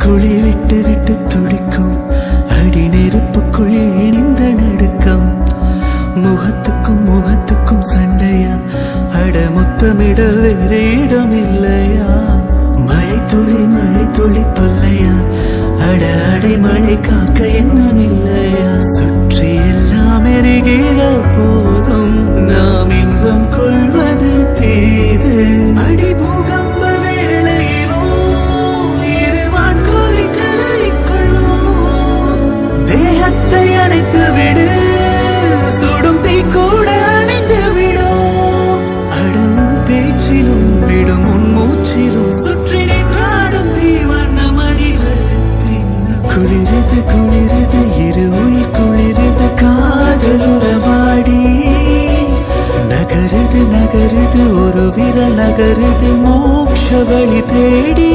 குழி விட்டு விட்டு துடிக்கும் அடி நெருப்புக்குள் இணைந்த நடுக்கம். முகத்துக்கும் முகத்துக்கும் சண்டையா, அட முத்தமிட வேறு இடம் இல்லையா? மழை துளி தொல்லையா, அட அடை மழை காக்க எண்ணம் இல்லையா? சுற்றி எல்லாம் எரிகிற போதும் நாம் இன்பம் கொள்வது தீது. அடி பூகம்ப வேளையிலும் இருவான் கோரி கலறிக்கொள்ளும். தேகத்தை அணைத்து விடு, சுடும் தீ கூட அணைந்து விடும். அடவும் பேச்சிலும் விடும் உன் மூச்சிலும் சுற்றி நின்றாடும் தீவண்ணம் அறிவதத்தின். குளிரது குளிரது இரு உயிர் குளிரது காதல் உறவாடி. நகருது நகருது ஒரு விரல் நகருது மோட்ச வழி தேடி.